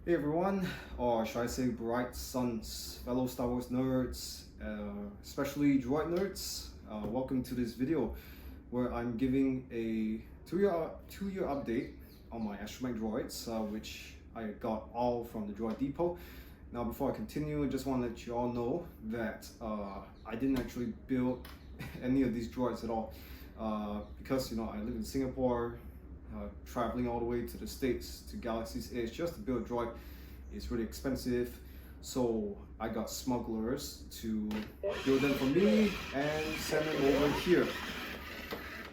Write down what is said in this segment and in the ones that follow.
Hey everyone, or should I say bright suns, fellow Star Wars nerds, especially droid nerds. Welcome to this video where I'm giving a two-year update on my Astromech droids, which I got all from the Droid Depot. Now before I continue, I just want to let you all know that I didn't actually build any of these droids at all because I live in Singapore. Traveling all the way to the States to Galaxy's Edge just to build a droid is really expensive, so I got smugglers to build them for me and send them over here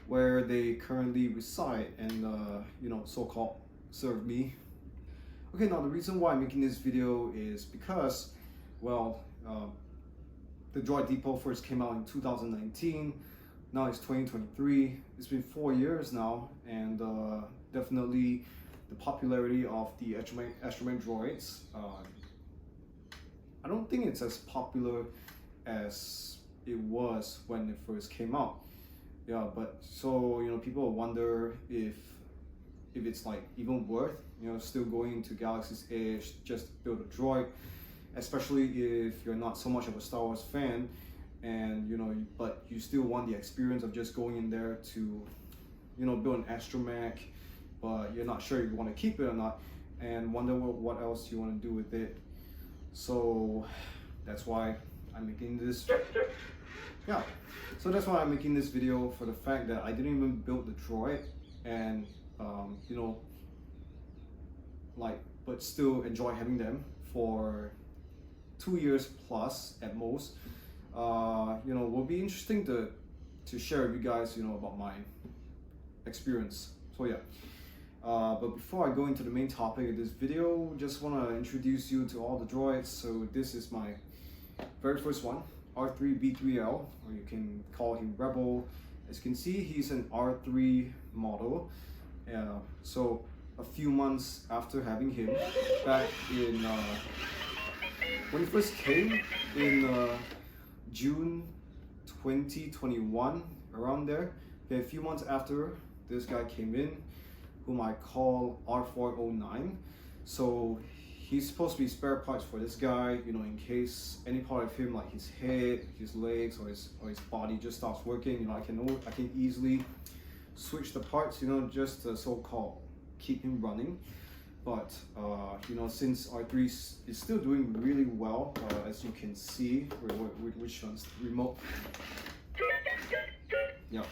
where they currently reside and so-called serve me. Okay, now the reason why I'm making this video is because, well, the Droid Depot first came out in 2019. Now it's 2023. It's been 4 years now, and definitely the popularity of the Astromech droids. I don't think it's as popular as it was when it first came out. Yeah, but so people wonder if it's like even worth still going to Galaxy's Edge just to build a droid, especially if you're not so much of a Star Wars fan. And but you still want the experience of just going in there to build an Astromech, but you're not sure if you want to keep it or not, and wonder what else you want to do with it. So that's why I'm making this video, for the fact that I didn't even build the droid, and but still enjoy having them for 2 years plus at most. Will be interesting to share with you guys about my experience. So yeah, but before I go into the main topic of this video, just want to introduce you to all the droids. So this is my very first one, R3B3L, or you can call him Rebel. As you can see, he's an R3 model. So a few months after having him, back in when he first came in June 2021, around there. Okay, a few months after this guy came in, whom I call R409. So he's supposed to be spare parts for this guy, in case any part of him, like his head, his legs, or his body just stops working. I can easily switch the parts, just to so-called keep him running. But since R3 is still doing really well, as you can see, which one's the remote? Yeah.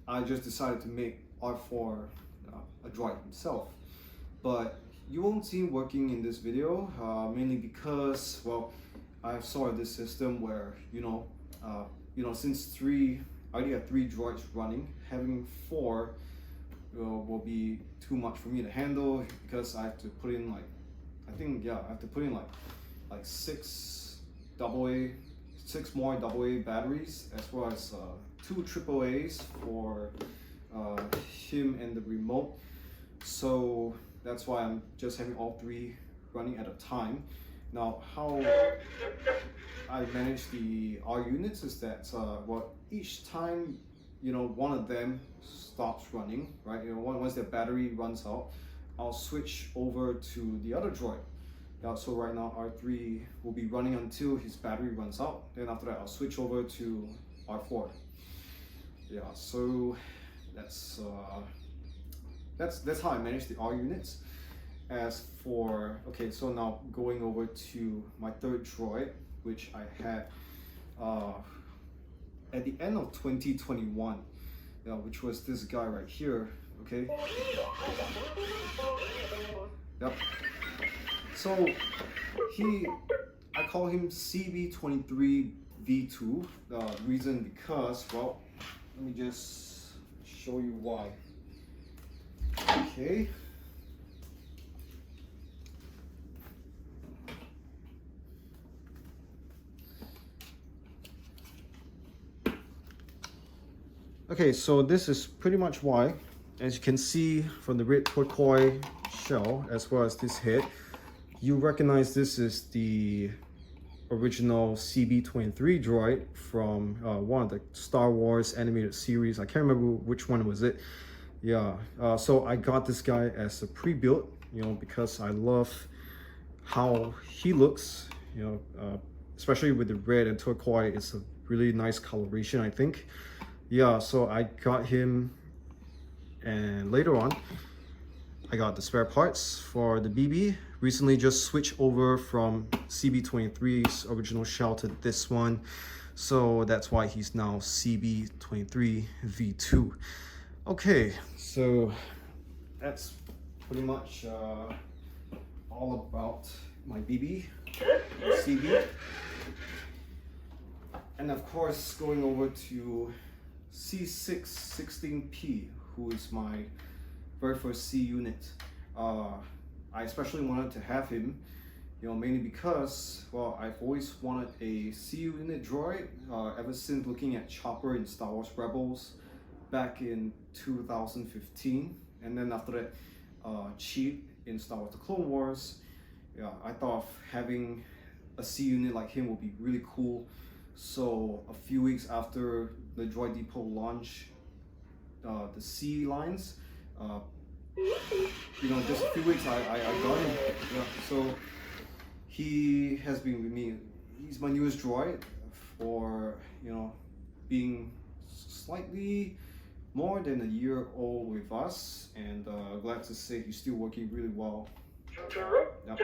I just decided to make R4 a droid himself, but you won't see him working in this video, mainly because, well, I've saw this system where since I already have 3 droids running, having 4 will be too much for me to handle, because I have to put in I have to put in like 6 more AA batteries, as well as 2 AAAs for him and the remote. So that's why I'm just having all 3 running at a time. Now, how I manage the R units is that each time one of them stops running, right? Once their battery runs out, I'll switch over to the other droid. So right now R3 will be running until his battery runs out. Then after that, I'll switch over to R4. Yeah, so that's how I manage the R units. As for so now going over to my 3rd droid, which I had at the end of 2021, which was this guy right here. Okay. Yep. So I call him CB23V2. The reason because, well, let me just show you why. Okay. Okay, so this is pretty much why. As you can see from the red turquoise shell, as well as this head, you recognize this is the original CB23 droid from one of the Star Wars animated series. I can't remember which one was it. Yeah, so I got this guy as a pre-built, you know, because I love how he looks, you know, especially with the red and turquoise. It's a really nice coloration, I think. Yeah, so I got him, and later on I got the spare parts for the BB. Recently just switched over from CB23's original shell to this one, so that's why he's now CB23 V2. Okay, so that's pretty much all about my BB, CB. And of course, going over to C616P, who is my very first C unit. I especially wanted to have him, you know, mainly because, well, I've always wanted a C unit droid ever since looking at Chopper in Star Wars Rebels back in 2015, and then after that, Cheap in Star Wars The Clone Wars. Yeah, I thought of having a C unit like him would be really cool. So a few weeks after the Droid Depot launch, the C lines, you know, just a few weeks I got him. Yeah, so he has been with me. He's my newest droid for, you know, being slightly more than a year old with us, and glad to say he's still working really well. Yep.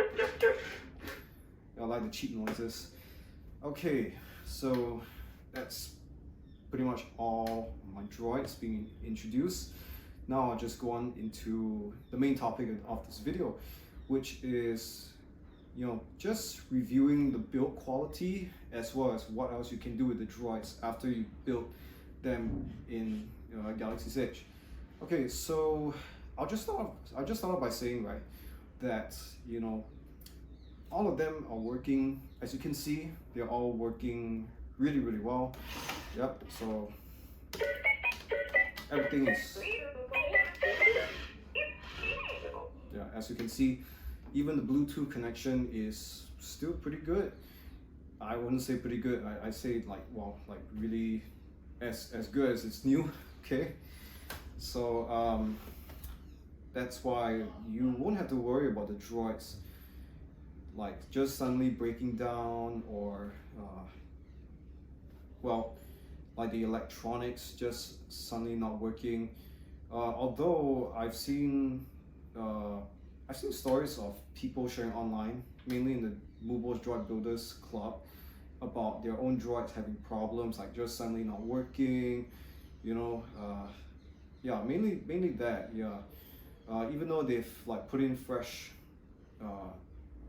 I like the cheap noises. Okay, so that's pretty much all my droids being introduced. Now I'll just go on into the main topic of this video, which is, you know, just reviewing the build quality as well as what else you can do with the droids after you build them in Galaxy's Edge. Okay, so I'll just start off by saying, right, that, you know, all of them are working. As you can see, they're all working really, really well. Yep, so everything is, yeah, as you can see, even the Bluetooth connection is still pretty good. I wouldn't say pretty good, I say like, well, like really as good as it's new. Okay, so that's why you won't have to worry about the droids like just suddenly breaking down, or well, like the electronics just suddenly not working. Although I've seen stories of people sharing online, mainly in the Mubo's Droid Builders Club, about their own droids having problems, like just suddenly not working, you know. Yeah, mainly that. Yeah, even though they've like put in fresh,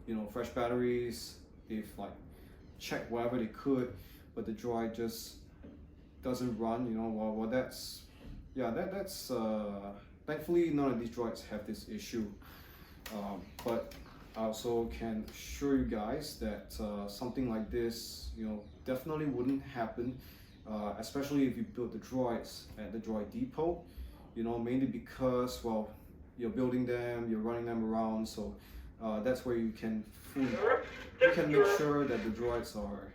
you know, fresh batteries, they've like checked whatever they could, but the droid just doesn't run. You know, well that's, yeah, that's thankfully none of these droids have this issue. But I also can assure you guys that something like this, you know, definitely wouldn't happen, especially if you build the droids at the Droid Depot, you know, mainly because, well, you're building them, you're running them around, so that's where you can make sure that the droids are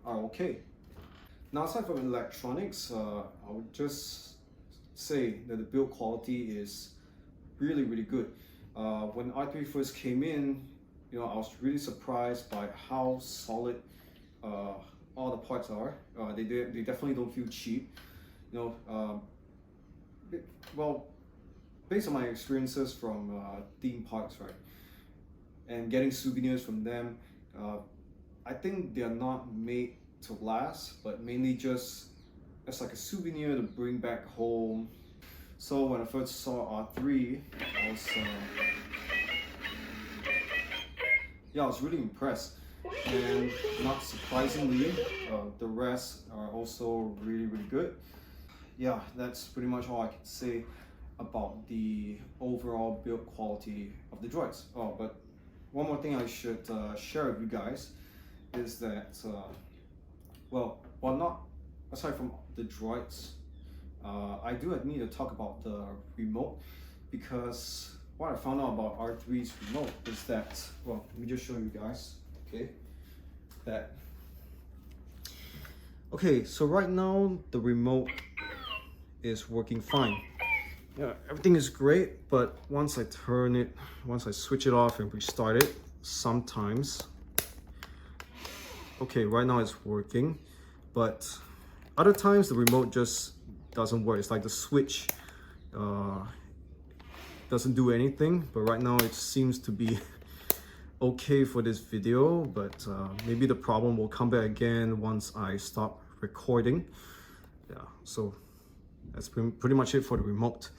okay. Now, aside from electronics, I would just say that the build quality is really, really good. When R3 first came in, you know, I was really surprised by how solid all the parts are. They definitely don't feel cheap. You know, well, based on my experiences from theme parks, right, and getting souvenirs from them, I think they are not made to last, but mainly just as like a souvenir to bring back home. So when I first saw R3, I was yeah, I was really impressed, and not surprisingly, the rest are also really, really good. Yeah, that's pretty much all I can say about the overall build quality of the droids. Oh, but one more thing I should share with you guys is that, well, not aside from the droids, I do need to talk about the remote, because what I found out about R3's remote is that, well, let me just show you guys, okay, okay, so right now the remote is working fine. Yeah, everything is great, but once I switch it off and restart it, sometimes, okay, right now it's working, but other times the remote just doesn't work. It's like the switch doesn't do anything, but right now it seems to be okay for this video, but maybe the problem will come back again once I stop recording. Yeah, so that's pretty much it for the remote.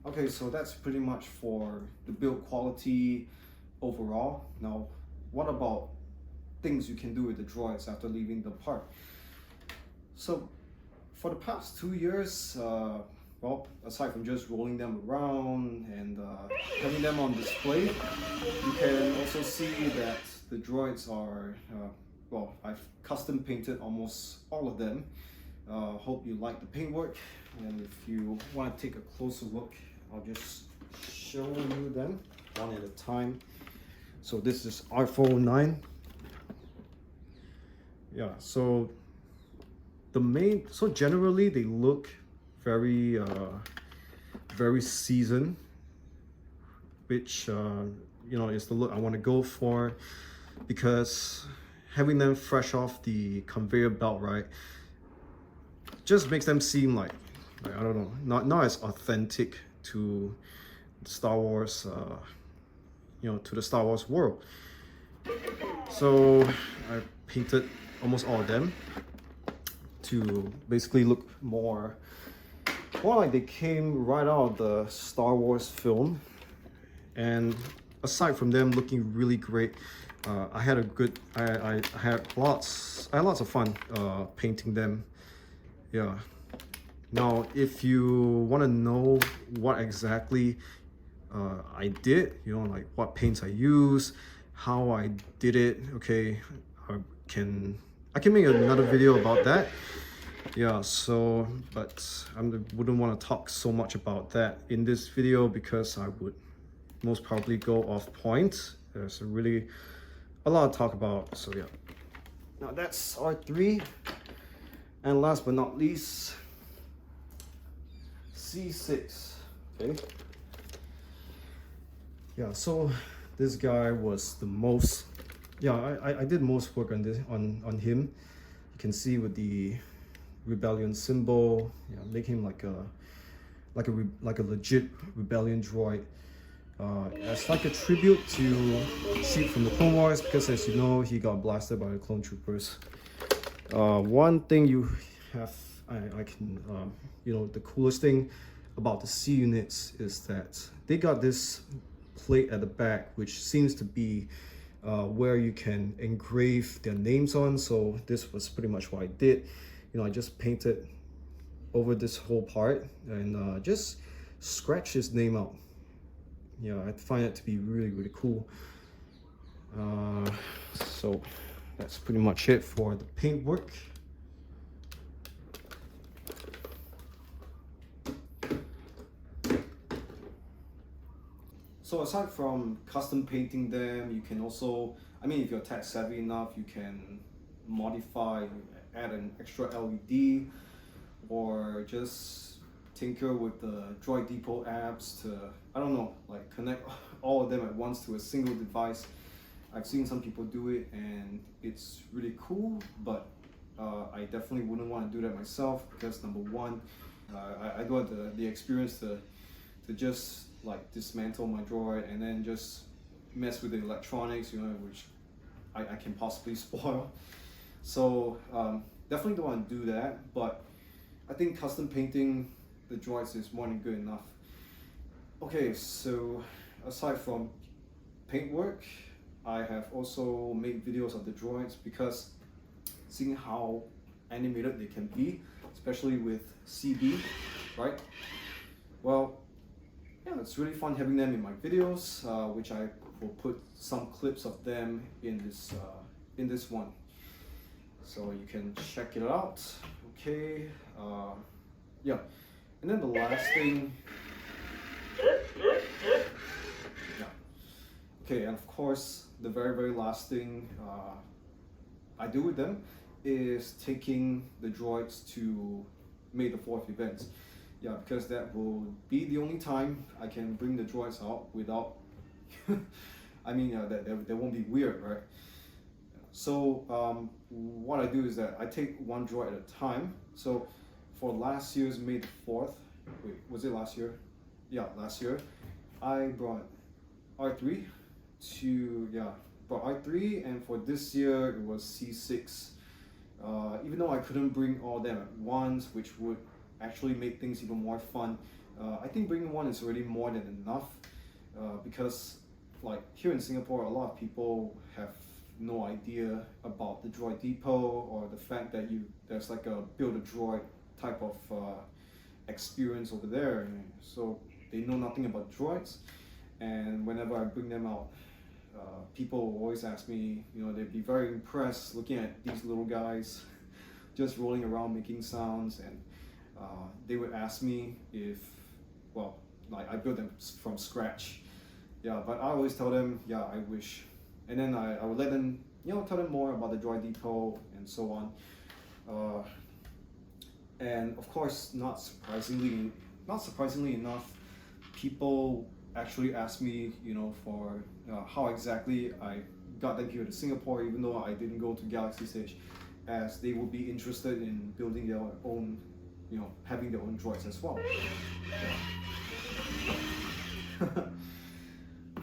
Okay, so that's pretty much for the build quality overall. Now, what about things you can do with the droids after leaving the park? So, for the past 2 years, well, aside from just rolling them around and having them on display, you can also see that the droids are, well, I've custom painted almost all of them. Hope you like the paintwork, and if you want to take a closer look, I'll just show you them one at a time. So this is R409. Yeah, so generally they look very very seasoned, which you know, is the look I want to go for, because having them fresh off the conveyor belt, right, just makes them seem like I don't know, not as authentic to Star Wars, you know, to the Star Wars world. So I painted almost all of them to basically look more like they came right out of the Star Wars film. And aside from them looking really great, I had lots of fun painting them. Yeah. Now, if you want to know what exactly I did, you know, like what paints I use, how I did it, okay, I can make another video about that. Yeah, so, but I wouldn't want to talk so much about that in this video, because I would most probably go off point. There's really a lot to talk about, so yeah. Now that's R3, and last but not least, C6. Okay. Yeah, so this guy was the most, yeah, I did most work on this on him. You can see with the rebellion symbol, yeah, make him like a legit rebellion droid. As like a tribute to Sheep from the Clone Wars, because as you know, he got blasted by the clone troopers. One thing you have, I can, you know, the coolest thing about the C units is that they got this plate at the back, which seems to be where you can engrave their names on. So this was pretty much what I did. You know, I just painted over this whole part and just scratch his name out. Yeah, I find it to be really cool. So that's pretty much it for the paintwork. So aside from custom painting them, you can also, I mean, if you're tech savvy enough, you can modify, add an extra LED, or just tinker with the Droid Depot apps to, I don't know, like connect all of them at once to a single device. I've seen some people do it and it's really cool, but I definitely wouldn't want to do that myself, because number one, I don't want the experience to just like dismantle my droid and then just mess with the electronics, you know, which I can possibly spoil. So definitely don't want to do that, but I think custom painting the droids is more than good enough. Okay, so aside from paintwork, I have also made videos of the droids, because seeing how animated they can be, especially with CB, right? Well, yeah, it's really fun having them in my videos, which I will put some clips of them in this one, so you can check it out. Okay, yeah, and then the last thing, yeah, okay, and of course the very last thing I do with them is taking the droids to May the 4th events. Yeah, because that will be the only time I can bring the droids out without I mean, that won't be weird, right? So what I do is that I take one droid at a time. So for last year's May the 4th, wait, was it last year? Yeah, last year, I brought R3 brought R3, and for this year it was C6. Even though I couldn't bring all them at once, which would actually make things even more fun, I think bringing one is already more than enough, because like here in Singapore, a lot of people have no idea about the Droid Depot, or the fact that there's like a build a droid type of experience over there. So they know nothing about droids, and whenever I bring them out, people always ask me, they'd be very impressed looking at these little guys just rolling around making sounds, and they would ask me if, well, like I built them from scratch. Yeah, but I always tell them, yeah, I wish. And then I would let them, tell them more about the Droid Depot and so on. And of course, not surprisingly enough, people actually ask me, for how exactly I got them here to Singapore, even though I didn't go to Galaxy Stage, as they would be interested in building their own, having their own droids as well. Yeah.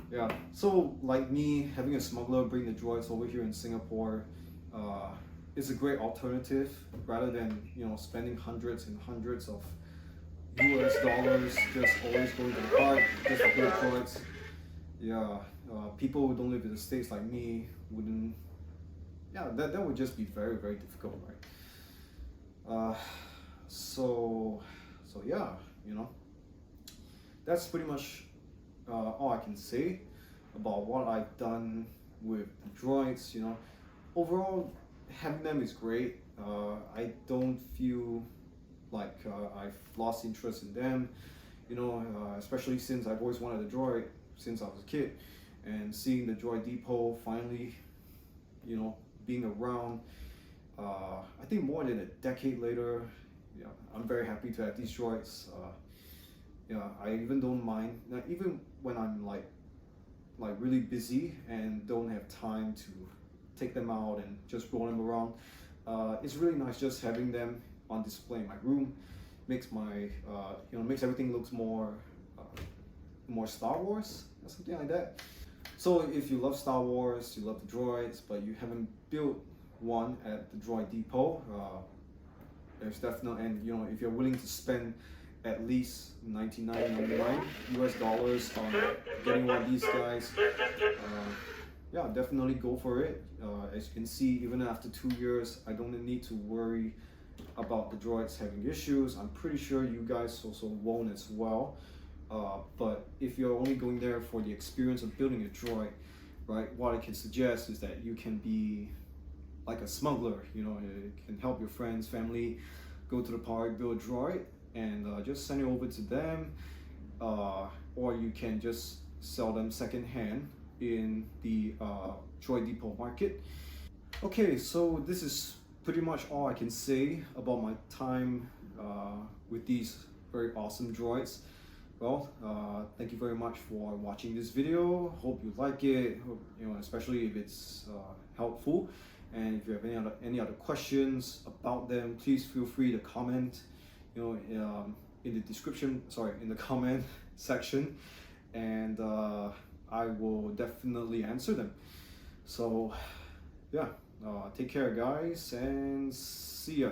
Yeah, so like me, having a smuggler bring the droids over here in Singapore is a great alternative, rather than spending hundreds and hundreds of US dollars just always going to the park just to build droids. Yeah, people who don't live in the States like me wouldn't. Yeah, that would just be very, very difficult, right? So yeah, that's pretty much all I can say about what I've done with the droids. Overall, having them is great. I don't feel like I've lost interest in them, especially since I've always wanted a droid since I was a kid, and seeing the Droid Depot finally, being around, I think more than a decade later, I'm very happy to have these droids. I even don't mind, even when I'm like really busy and don't have time to take them out and just roll them around. It's really nice just having them on display in my room. Makes my makes everything looks more Star Wars or something like that. So if you love Star Wars, you love the droids, but you haven't built one at the Droid Depot, there's definitely, and if you're willing to spend at least $99.99 US dollars on getting one of these guys, yeah, definitely go for it. As you can see, even after 2 years, I don't need to worry about the droids having issues. I'm pretty sure you guys also won't as well. But if you're only going there for the experience of building a droid, right, what I can suggest is that you can be like a smuggler. You can help your friends, family go to the park, build a droid, and just send it over to them, or you can just sell them secondhand in the Droid Depot market. Okay, so this is pretty much all I can say about my time with these very awesome droids. Well, thank you very much for watching this video. Hope you like it. Hope, especially if it's helpful. And if you have any other questions about them, please feel free to comment. In the description, in the comment section, and I will definitely answer them. So, yeah, take care, guys, and see ya.